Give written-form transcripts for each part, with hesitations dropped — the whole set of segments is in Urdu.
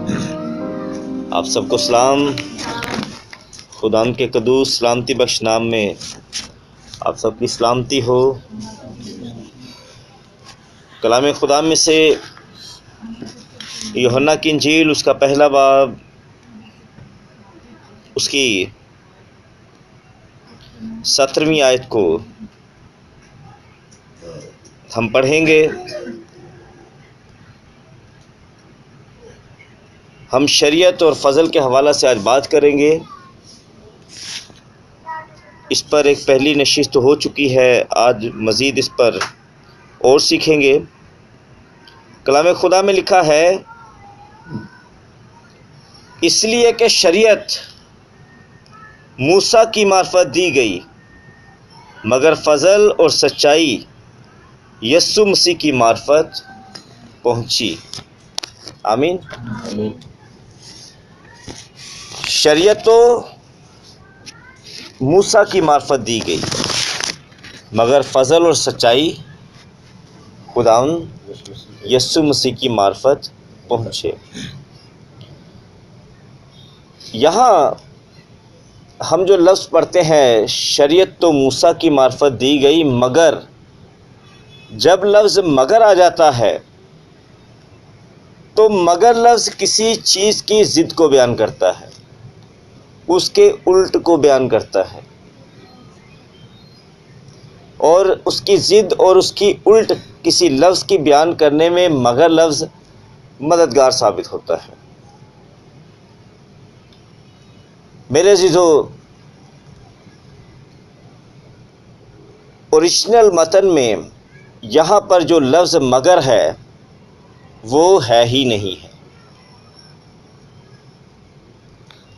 آپ سب کو سلام، خداوند کے قدوس سلامتی بخش نام میں آپ سب کی سلامتی ہو۔ کلام خدا میں سے یوحنا کی انجیل اس کا پہلا باب اس کی 17ویں آیت کو ہم پڑھیں گے۔ ہم شریعت اور فضل کے حوالہ سے آج بات کریں گے۔ اس پر ایک پہلی نشست ہو چکی ہے، آج مزید اس پر اور سیکھیں گے۔ کلام خدا میں لکھا ہے، اس لیے کہ شریعت موسیٰ کی معرفت دی گئی، مگر فضل اور سچائی یسوع مسیح کی معرفت پہنچی۔ آمین۔ شریعت تو موسیٰ کی معرفت دی گئی، مگر فضل اور سچائی خداوند یسوع مسیح کی معرفت پہنچے۔ یہاں ہم جو لفظ پڑھتے ہیں، شریعت تو موسیٰ کی معرفت دی گئی مگر، جب لفظ مگر آ جاتا ہے تو مگر لفظ کسی چیز کی ضد کو بیان کرتا ہے، اس کے الٹ کو بیان کرتا ہے، اور اس کی ضد اور اس کی الٹ کسی لفظ کی بیان کرنے میں مگر لفظ مددگار ثابت ہوتا ہے۔ میرے عزیزو، اوریجنل متن میں یہاں پر جو لفظ مگر ہے وہ ہے ہی نہیں ہے۔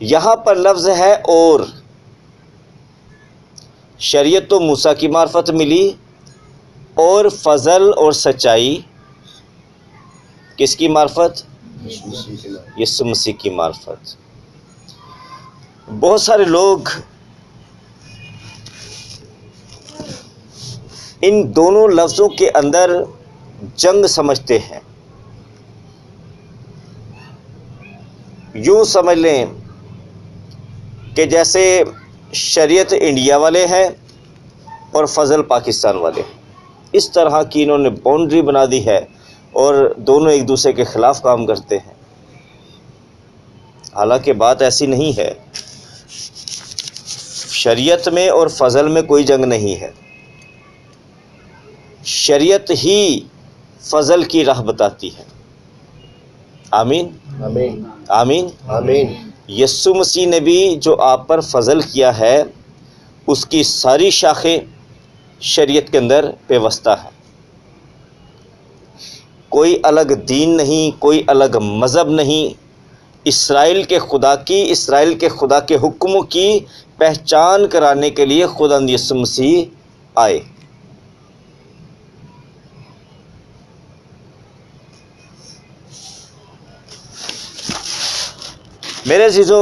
یہاں پر لفظ ہے اور۔ شریعت تو موسیٰ کی معرفت ملی، اور فضل اور سچائی کس کی معرفت؟ یسوع مسیح کی معرفت۔ بہت سارے لوگ ان دونوں لفظوں کے اندر جنگ سمجھتے ہیں۔ یوں سمجھ لیں کہ جیسے شریعت انڈیا والے ہیں اور فضل پاکستان والے ہیں، اس طرح کی انہوں نے باؤنڈری بنا دی ہے اور دونوں ایک دوسرے کے خلاف کام کرتے ہیں۔ حالانکہ بات ایسی نہیں ہے، شریعت میں اور فضل میں کوئی جنگ نہیں ہے۔ شریعت ہی فضل کی راہ بتاتی ہے۔ آمین آمین آمین۔ آمین۔ یسوع مسیح نے بھی جو آپ پر فضل کیا ہے، اس کی ساری شاخیں شریعت کے اندر پیوستہ ہیں۔ کوئی الگ دین نہیں، کوئی الگ مذہب نہیں۔ اسرائیل کے خدا کے حکموں کی پہچان کرانے کے لیے خداوند یسوع مسیح آئے۔ میرے عزیزو،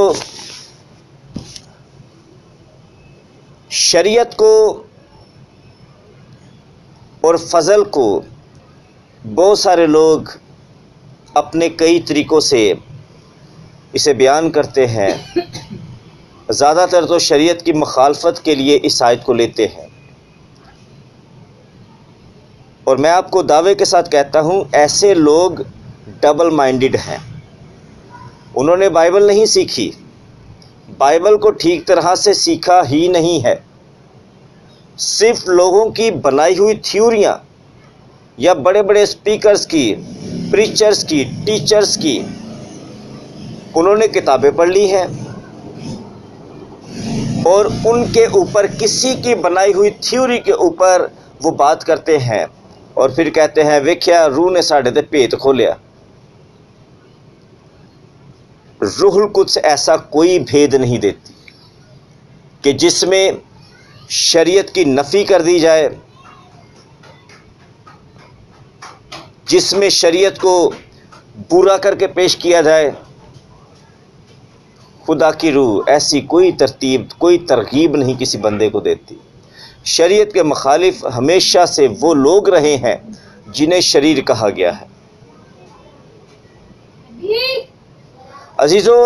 شریعت کو اور فضل کو بہت سارے لوگ اپنے کئی طریقوں سے اسے بیان کرتے ہیں۔ زیادہ تر تو شریعت کی مخالفت کے لیے اس آیت کو لیتے ہیں، اور میں آپ کو دعوے کے ساتھ کہتا ہوں، ایسے لوگ ڈبل مائنڈڈ ہیں۔ انہوں نے بائبل نہیں سیکھی، بائبل کو ٹھیک طرح سے سیکھا ہی نہیں ہے۔ صرف لوگوں کی بنائی ہوئی تھیوریاں یا بڑے بڑے اسپیکرز کی، پریچرز کی، ٹیچرز کی انہوں نے کتابیں پڑھ لی ہیں، اور ان کے اوپر کسی کی بنائی ہوئی تھیوری کے اوپر وہ بات کرتے ہیں، اور پھر کہتے ہیں ویکھیا روح نے ساڈے تے بھیت کھولیا۔ روح القدس ایسا کوئی بھید نہیں دیتی کہ جس میں شریعت کی نفی کر دی جائے، جس میں شریعت کو برا کر کے پیش کیا جائے۔ خدا کی روح ایسی کوئی ترغیب نہیں کسی بندے کو دیتی۔ شریعت کے مخالف ہمیشہ سے وہ لوگ رہے ہیں جنہیں شریر کہا گیا ہے۔ عزیزو،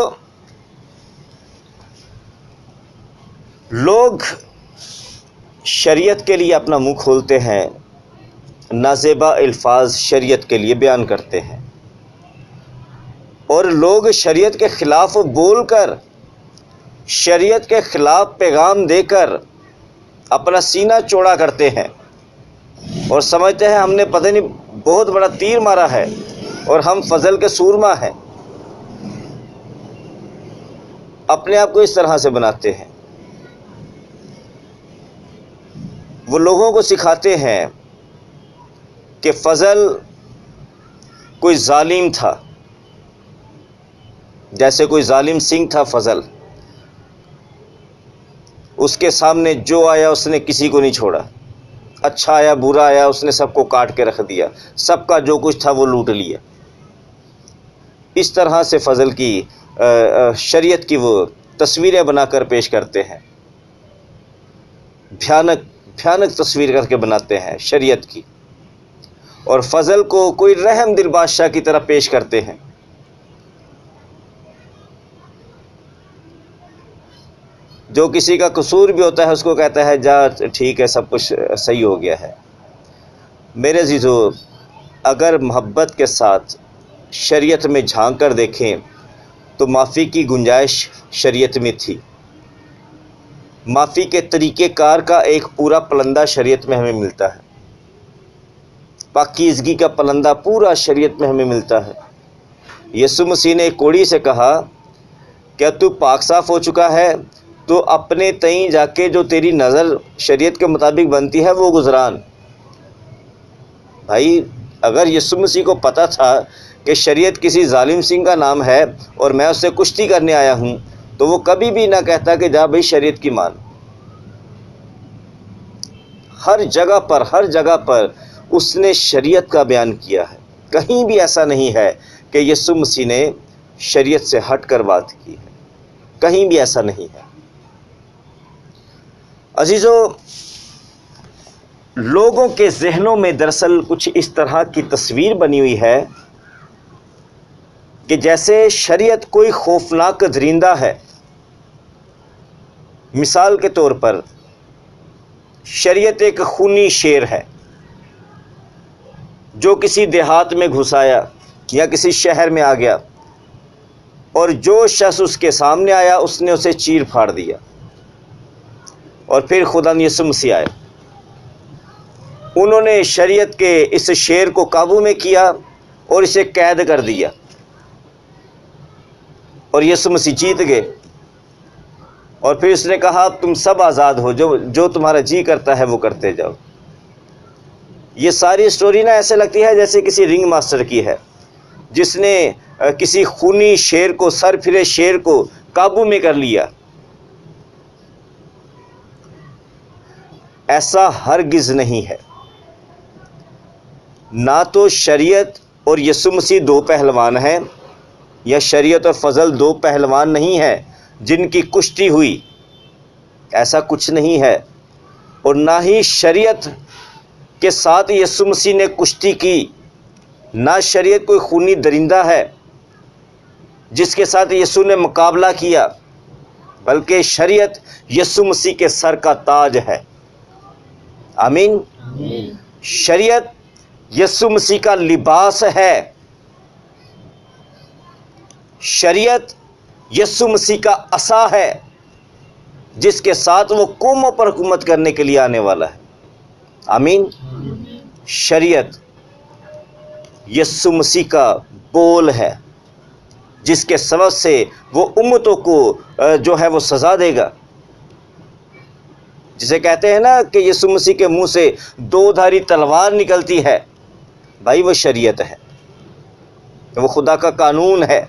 لوگ شریعت کے لیے اپنا منہ کھولتے ہیں، نازیبا الفاظ شریعت کے لیے بیان کرتے ہیں، اور لوگ شریعت کے خلاف بول کر، شریعت کے خلاف پیغام دے کر اپنا سینہ چوڑا کرتے ہیں اور سمجھتے ہیں ہم نے پتہ نہیں بہت بڑا تیر مارا ہے اور ہم فضل کے سورما ہیں۔ اپنے آپ کو اس طرح سے بناتے ہیں۔ وہ لوگوں کو سکھاتے ہیں کہ فضل کوئی ظالم تھا، جیسے کوئی ظالم سنگھ تھا فضل، اس کے سامنے جو آیا اس نے کسی کو نہیں چھوڑا، اچھا آیا برا آیا اس نے سب کو کاٹ کے رکھ دیا، سب کا جو کچھ تھا وہ لوٹ لیا۔ اس طرح سے فضل کی شریعت کی وہ تصویریں بنا کر پیش کرتے ہیں، بھیانک تصویر کر کے بناتے ہیں شریعت کی، اور فضل کو کوئی رحم دل بادشاہ کی طرح پیش کرتے ہیں۔ جو کسی کا قصور بھی ہوتا ہے اس کو کہتا ہے جا ٹھیک ہے سب کچھ صحیح ہو گیا ہے۔ میرے عزیزو، اگر محبت کے ساتھ شریعت میں جھانک کر دیکھیں تو معافی کی گنجائش شریعت میں تھی۔ معافی کے طریقہ کار کا ایک پورا پلندہ شریعت میں ہمیں ملتا ہے، پاکیزگی کا پلندہ پورا شریعت میں ہمیں ملتا ہے۔ یسوع مسیح نے ایک کوڑی سے کہا کیا تو پاک صاف ہو چکا ہے تو اپنے تئیں جا کے جو تیری نظر شریعت کے مطابق بنتی ہے وہ گزران۔ بھائی اگر یسوع مسیح کو پتہ تھا کہ شریعت کسی ظالم سنگھ کا نام ہے اور میں اس سے کشتی کرنے آیا ہوں تو وہ کبھی بھی نہ کہتا کہ جا بھائی شریعت کی مان۔ ہر جگہ پر اس نے شریعت کا بیان کیا ہے، کہیں بھی ایسا نہیں ہے کہ یسوع مسیح نے شریعت سے ہٹ کر بات کی ہے، کہیں بھی ایسا نہیں ہے۔ عزیزو، لوگوں کے ذہنوں میں دراصل کچھ اس طرح کی تصویر بنی ہوئی ہے کہ جیسے شریعت کوئی خوفناک درندہ ہے۔ مثال کے طور پر شریعت ایک خونی شیر ہے جو کسی دیہات میں گھس آیا یا کسی شہر میں آ گیا، اور جو شخص اس کے سامنے آیا اس نے اسے چیر پھاڑ دیا، اور پھر خدا یسوع مسیح آئے، انہوں نے شریعت کے اس شیر کو قابو میں کیا اور اسے قید کر دیا، اور یسوع مسیح جیت گئے، اور پھر اس نے کہا تم سب آزاد ہو، جو تمہارا جی کرتا ہے وہ کرتے جاؤ۔ یہ ساری سٹوری نا ایسے لگتی ہے جیسے کسی رنگ ماسٹر کی ہے جس نے کسی خونی شیر کو، سر پھرے شیر کو قابو میں کر لیا۔ ایسا ہرگز نہیں ہے۔ نہ تو شریعت اور یسوع مسیح دو پہلوان ہیں، یا شریعت اور فضل دو پہلوان نہیں ہیں جن کی کشتی ہوئی، ایسا کچھ نہیں ہے۔ اور نہ ہی شریعت کے ساتھ یسوع مسیح نے کشتی کی، نہ شریعت کوئی خونی درندہ ہے جس کے ساتھ یسوع نے مقابلہ کیا، بلکہ شریعت یسوع مسیح کے سر کا تاج ہے۔ آمین۔ شریعت یسوع مسیح کا لباس ہے، شریعت یسوع مسیح کا عصا ہے جس کے ساتھ وہ قوموں پر حکومت کرنے کے لیے آنے والا ہے۔ آمین۔ شریعت یسوع مسیح کا بول ہے جس کے سبب سے وہ امتوں کو جو ہے وہ سزا دے گا۔ جسے کہتے ہیں نا کہ یسوع مسیح کے منہ سے دو دھاری تلوار نکلتی ہے، بھائی وہ شریعت ہے، وہ خدا کا قانون ہے۔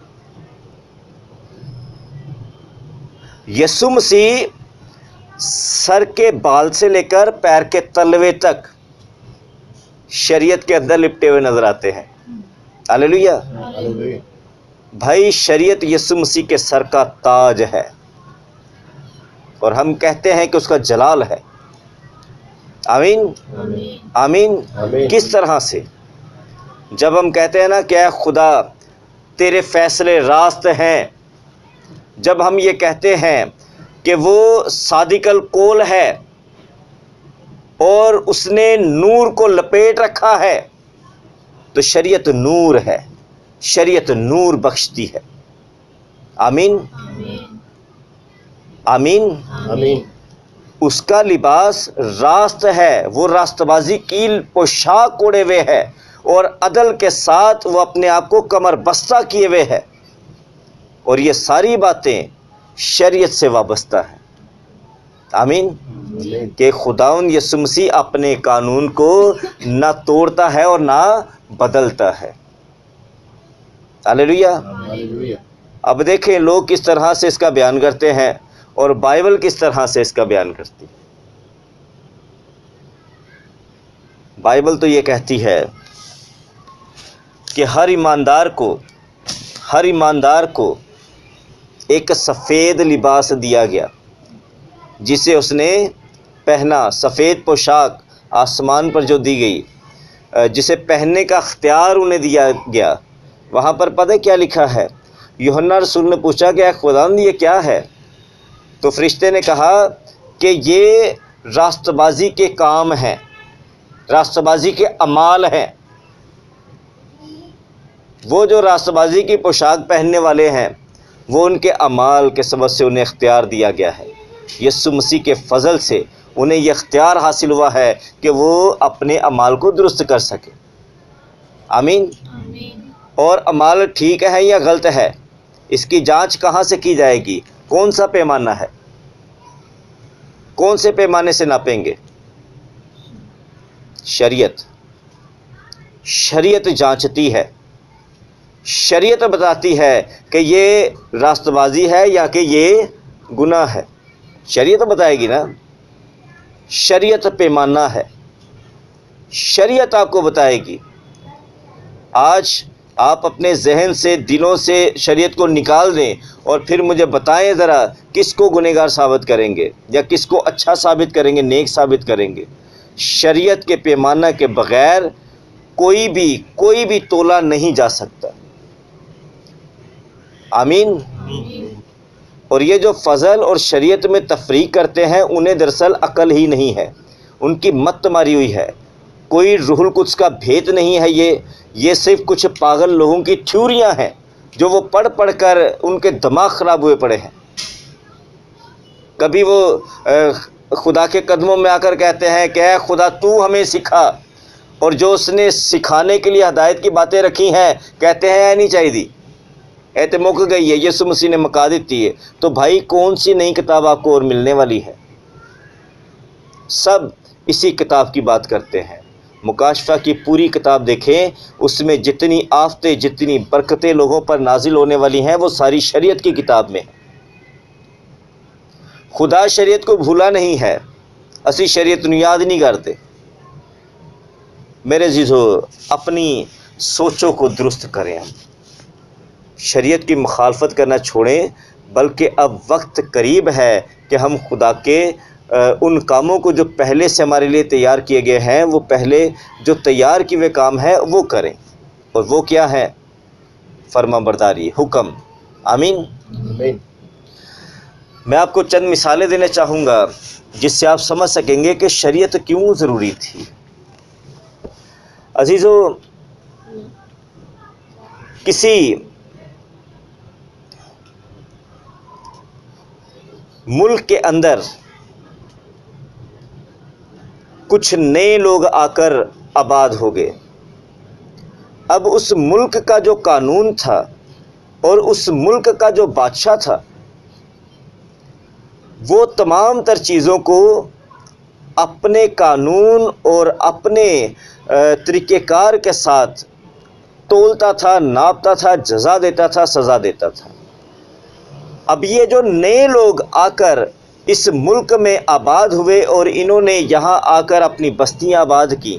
یسوع مسیح سر کے بال سے لے کر پیر کے تلوے تک شریعت کے اندر لپٹے ہوئے نظر آتے ہیں۔ ہاللیلویا۔ بھائی شریعت یسوع مسیح کے سر کا تاج ہے، اور ہم کہتے ہیں کہ اس کا جلال ہے۔ آمین آمین۔ کس طرح سے؟ جب ہم کہتے ہیں نا کہ اے خدا تیرے فیصلے راست ہیں جب ہم یہ کہتے ہیں کہ وہ صادق القول ہے اور اس نے نور کو لپیٹ رکھا ہے، تو شریعت نور ہے، شریعت نور بخشتی ہے۔ آمین آمین۔ آمین۔ اس کا لباس راست ہے، وہ راست بازی کی پوشاک اوڑے ہوئے ہے، اور عدل کے ساتھ وہ اپنے آپ کو کمر بستہ کیے ہوئے ہے، اور یہ ساری باتیں شریعت سے وابستہ ہیں۔ آمین۔ کہ خداوند یسوع مسیح اپنے قانون کو نہ توڑتا ہے اور نہ بدلتا ہے۔ ہلیلویا۔ ہلیلویا۔ اب دیکھیں لوگ کس طرح سے اس کا بیان کرتے ہیں اور بائبل کس طرح سے اس کا بیان کرتی ہے۔ بائبل تو یہ کہتی ہے کہ ہر ایماندار کو ایک سفید لباس دیا گیا جسے اس نے پہنا، سفید پوشاک آسمان پر جو دی گئی، جسے پہننے کا اختیار انہیں دیا گیا۔ وہاں پر پتہ کیا لکھا ہے؟ یوحنا رسول نے پوچھا کہ اے خداوند یہ کیا ہے؟ تو فرشتے نے کہا کہ یہ راست بازی کے کام ہیں، راست بازی کے اعمال ہیں۔ وہ جو راست بازی کی پوشاک پہننے والے ہیں، وہ ان کے اعمال کے سبب سے انہیں اختیار دیا گیا ہے۔ یسوع مسیح کے فضل سے انہیں یہ اختیار حاصل ہوا ہے کہ وہ اپنے اعمال کو درست کر سکے۔ آمین۔ اور اعمال ٹھیک ہے یا غلط ہے، اس کی جانچ کہاں سے کی جائے گی؟ کون سا پیمانہ ہے؟ کون سے پیمانے سے ناپیں گے؟ شریعت جانچتی ہے، شریعت بتاتی ہے کہ یہ راست بازی ہے یا کہ یہ گناہ ہے۔ شریعت بتائے گی نا، شریعت پیمانہ ہے، شریعت آپ کو بتائے گی۔ آج آپ اپنے ذہن سے، دلوں سے شریعت کو نکال دیں اور پھر مجھے بتائیں ذرا کس کو گنہگار ثابت کریں گے یا کس کو اچھا ثابت کریں گے، نیک ثابت کریں گے۔ شریعت کے پیمانہ کے بغیر کوئی بھی تولا نہیں جا سکتا۔ آمین۔ اور یہ جو فضل اور شریعت میں تفریق کرتے ہیں انہیں دراصل عقل ہی نہیں ہے، ان کی مت ماری ہوئی ہے، کوئی روح القدس کا بھیت نہیں ہے۔ یہ صرف کچھ پاگل لوگوں کی تھیوریاں ہیں جو وہ پڑھ کر ان کے دماغ خراب ہوئے پڑے ہیں۔ کبھی وہ خدا کے قدموں میں آ کر کہتے ہیں کہ اے خدا تو ہمیں سکھا، اور جو اس نے سکھانے کے لیے ہدایت کی باتیں رکھی ہیں کہتے ہیں اے نہیں چاہیے دی، اے تے مک گئی ہے، یسوع مسیح نے مکا دیتی ہے۔ تو بھائی کون سی نئی کتاب آپ کو اور ملنے والی ہے؟ سب اسی کتاب کی بات کرتے ہیں۔ مکاشفہ کی پوری کتاب دیکھیں، اس میں جتنی آفتیں، جتنی برکتیں لوگوں پر نازل ہونے والی ہیں وہ ساری شریعت کی کتاب میں ہیں۔ خدا شریعت کو بھولا نہیں ہے، اسی شریعت نو یاد نہیں کرتے۔ میرے عزیزو، اپنی سوچوں کو درست کریں، ہم شریعت کی مخالفت کرنا چھوڑیں، بلکہ اب وقت قریب ہے کہ ہم خدا کے ان کاموں کو جو پہلے سے ہمارے لیے تیار کیے گئے ہیں، وہ پہلے جو تیار کیے ہوئے کام ہیں وہ کریں۔ اور وہ کیا ہے؟ فرما برداری، حکم۔ آمین۔ آمین۔ میں آپ کو چند مثالیں دینا چاہوں گا جس سے آپ سمجھ سکیں گے کہ شریعت کیوں ضروری تھی۔ عزیزو، کسی ملک کے اندر کچھ نئے لوگ آ کر آباد ہو گئے۔ اب اس ملک کا جو قانون تھا اور اس ملک کا جو بادشاہ تھا، وہ تمام تر چیزوں کو اپنے قانون اور اپنے طریقہ کار کے ساتھ تولتا تھا، ناپتا تھا، جزا دیتا تھا، سزا دیتا تھا۔ اب یہ جو نئے لوگ آ کر اس ملک میں آباد ہوئے اور انہوں نے یہاں آ کر اپنی بستیاں آباد کی،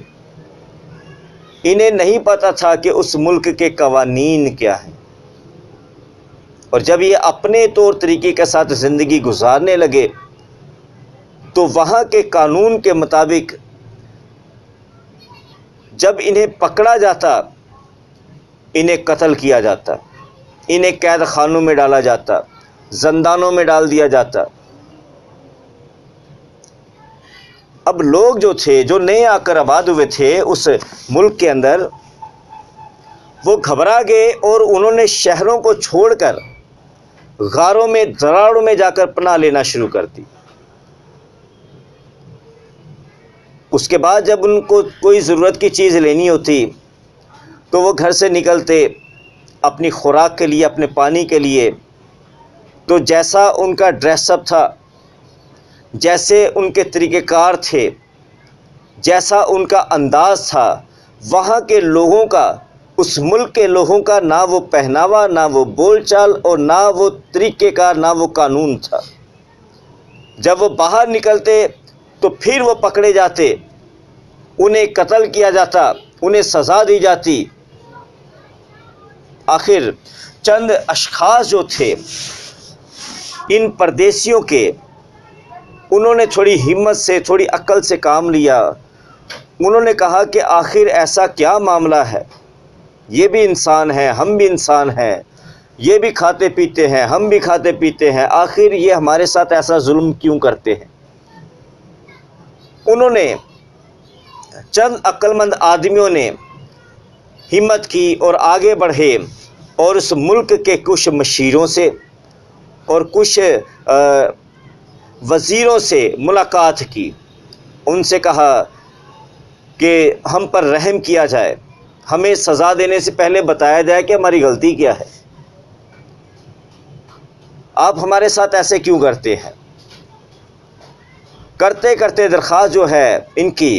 انہیں نہیں پتا تھا کہ اس ملک کے قوانین کیا ہیں، اور جب یہ اپنے طور طریقے کے ساتھ زندگی گزارنے لگے تو وہاں کے قانون کے مطابق جب انہیں پکڑا جاتا، انہیں قتل کیا جاتا، انہیں قید خانوں میں ڈالا جاتا، زندانوں میں ڈال دیا جاتا۔ اب لوگ جو تھے، جو نئے آ کر آباد ہوئے تھے اس ملک کے اندر، وہ گھبرا گئے اور انہوں نے شہروں کو چھوڑ کر غاروں میں، دراڑوں میں جا کر پناہ لینا شروع کر دی۔ اس کے بعد جب ان کو کوئی ضرورت کی چیز لینی ہوتی تو وہ گھر سے نکلتے اپنی خوراک کے لیے، اپنے پانی کے لیے، تو جیسا ان کا ڈریس اپ تھا، جیسے ان کے طریقہ کار تھے، جیسا ان کا انداز تھا، وہاں کے لوگوں کا، اس ملک کے لوگوں کا نہ وہ پہناوا، نہ وہ بول چال، اور نہ وہ طریقہ کار، نہ وہ قانون تھا۔ جب وہ باہر نکلتے تو پھر وہ پکڑے جاتے، انہیں قتل کیا جاتا، انہیں سزا دی جاتی۔ آخر چند اشخاص جو تھے ان پردیسیوں کے، انہوں نے تھوڑی ہمت سے، تھوڑی عقل سے کام لیا۔ انہوں نے کہا کہ آخر ایسا کیا معاملہ ہے، یہ بھی انسان ہیں، ہم بھی انسان ہیں، یہ بھی کھاتے پیتے ہیں، ہم بھی کھاتے پیتے ہیں، آخر یہ ہمارے ساتھ ایسا ظلم کیوں کرتے ہیں؟ انہوں نے، چند عقل مند آدمیوں نے ہمت کی اور آگے بڑھے اور اس ملک کے کچھ مشیروں سے اور کچھ وزیروں سے ملاقات کی۔ ان سے کہا کہ ہم پر رحم کیا جائے، ہمیں سزا دینے سے پہلے بتایا جائے کہ ہماری غلطی کیا ہے، آپ ہمارے ساتھ ایسے کیوں کرتے ہیں؟ کرتے کرتے درخواست جو ہے ان کی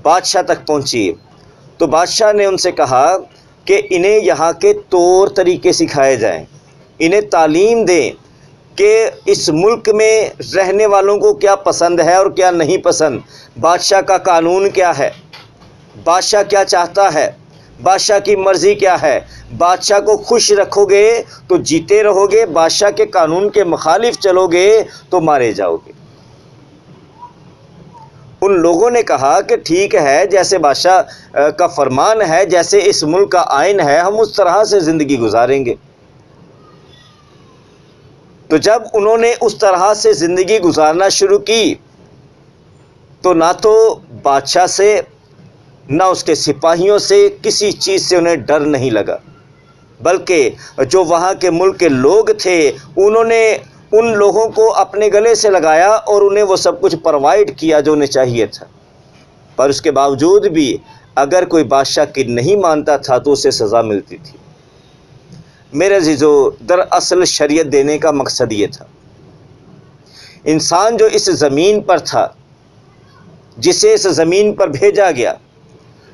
بادشاہ تک پہنچی، تو بادشاہ نے ان سے کہا کہ انہیں یہاں کے طور طریقے سکھائے جائیں، انہیں تعلیم دیں کہ اس ملک میں رہنے والوں کو کیا پسند ہے اور کیا نہیں پسند، بادشاہ کا قانون کیا ہے، بادشاہ کیا چاہتا ہے، بادشاہ کی مرضی کیا ہے۔ بادشاہ کو خوش رکھو گے تو جیتے رہو گے، بادشاہ کے قانون کے مخالف چلو گے تو مارے جاؤ گے۔ ان لوگوں نے کہا کہ ٹھیک ہے، جیسے بادشاہ کا فرمان ہے، جیسے اس ملک کا آئین ہے، ہم اس طرح سے زندگی گزاریں گے۔ تو جب انہوں نے اس طرح سے زندگی گزارنا شروع کی تو نہ تو بادشاہ سے، نہ اس کے سپاہیوں سے، کسی چیز سے انہیں ڈر نہیں لگا، بلکہ جو وہاں کے ملک کے لوگ تھے انہوں نے ان لوگوں کو اپنے گلے سے لگایا اور انہیں وہ سب کچھ پرووائڈ کیا جو انہیں چاہیے تھا۔ پر اس کے باوجود بھی اگر کوئی بادشاہ کی نہیں مانتا تھا تو اسے سزا ملتی تھی۔ میرے عزیزو، دراصل شریعت دینے کا مقصد یہ تھا، انسان جو اس زمین پر تھا، جسے اس زمین پر بھیجا گیا،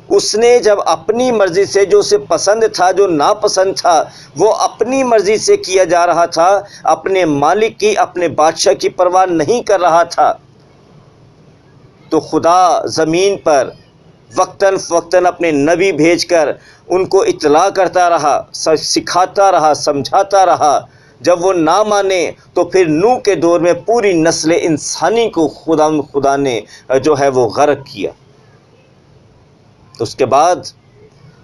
اس نے جب اپنی مرضی سے، جو اسے پسند تھا، جو ناپسند تھا، وہ اپنی مرضی سے کیا جا رہا تھا، اپنے مالک کی، اپنے بادشاہ کی پرواہ نہیں کر رہا تھا، تو خدا زمین پر وقتاً فوقتاً اپنے نبی بھیج کر ان کو اطلاع کرتا رہا، سکھاتا رہا، سمجھاتا رہا۔ جب وہ نہ مانے تو پھر نوح کے دور میں پوری نسل انسانی کو خدا نے جو ہے وہ غرق کیا۔ اس کے بعد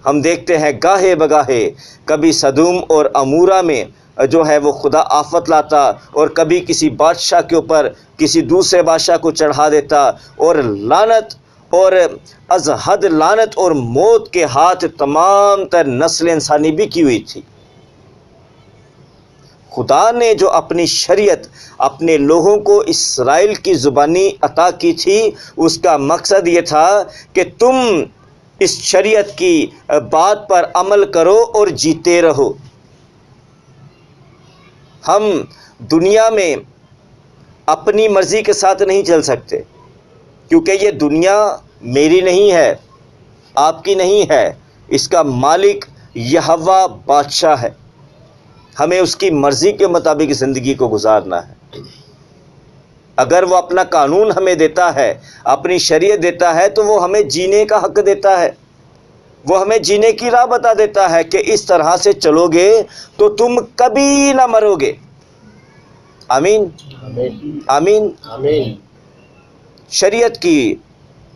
ہم دیکھتے ہیں گاہے بگاہے کبھی سدوم اور عمورہ میں جو ہے وہ خدا آفت لاتا، اور کبھی کسی بادشاہ کے اوپر کسی دوسرے بادشاہ کو چڑھا دیتا، اور لعنت اور از حد لعنت اور موت کے ہاتھ تمام تر نسل انسانی بکی ہوئی تھی۔ خدا نے جو اپنی شریعت اپنے لوگوں کو اسرائیل کی زبانی عطا کی تھی، اس کا مقصد یہ تھا کہ تم اس شریعت کی بات پر عمل کرو اور جیتے رہو۔ ہم دنیا میں اپنی مرضی کے ساتھ نہیں چل سکتے، کیونکہ یہ دنیا میری نہیں ہے، آپ کی نہیں ہے، اس کا مالک یہوہ بادشاہ ہے۔ ہمیں اس کی مرضی کے مطابق زندگی کو گزارنا ہے۔ اگر وہ اپنا قانون ہمیں دیتا ہے، اپنی شریعت دیتا ہے، تو وہ ہمیں جینے کا حق دیتا ہے، وہ ہمیں جینے کی راہ بتا دیتا ہے کہ اس طرح سے چلو گے تو تم کبھی نہ مرو گے۔ آمین آمین آمین۔ شریعت کی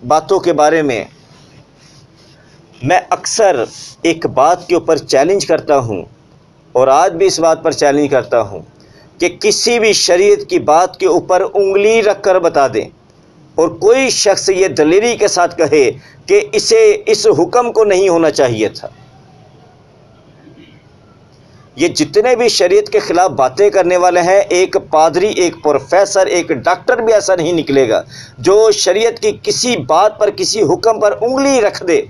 باتوں کے بارے میں میں اکثر ایک بات کے اوپر چیلنج کرتا ہوں، اور آج بھی اس بات پر چیلنج کرتا ہوں کہ کسی بھی شریعت کی بات کے اوپر انگلی رکھ کر بتا دیں اور کوئی شخص یہ دلیری کے ساتھ کہے کہ اسے اس حکم کو نہیں ہونا چاہیے تھا. یہ جتنے بھی شریعت کے خلاف باتیں کرنے والے ہیں، ایک پادری، ایک پروفیسر، ایک ڈاکٹر بھی ایسا نہیں نکلے گا جو شریعت کی کسی بات پر، کسی حکم پر انگلی رکھ دے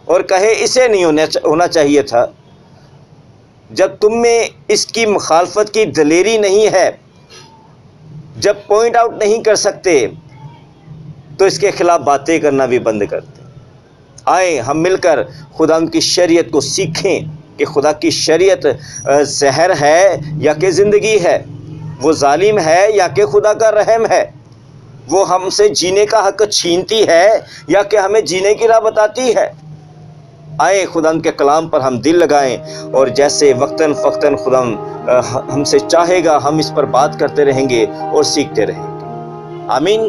اور کہے اسے نہیں ہونا چاہیے تھا. جب تم میں اس کی مخالفت کی دلیری نہیں ہے، جب پوائنٹ آؤٹ نہیں کر سکتے، تو اس کے خلاف باتیں کرنا بھی بند کر دیں. آئیں ہم مل کر خدا کی شریعت کو سیکھیں کہ خدا کی شریعت زہر ہے یا کہ زندگی ہے، وہ ظالم ہے یا کہ خدا کا رحم ہے، وہ ہم سے جینے کا حق چھینتی ہے یا کہ ہمیں جینے کی راہ بتاتی ہے. آئیں خدا کے کلام پر ہم دل لگائیں اور جیسے وقتاً فوقتاً خدا ہم سے چاہے گا ہم اس پر بات کرتے رہیں گے اور سیکھتے رہیں گے. آمین.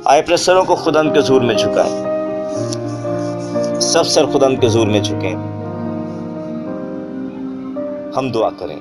آئے اپنے سروں کو خدا کے حضور میں جھکائیں. سب سر خدا کے حضور میں جھکیں. ہم دعا کریں.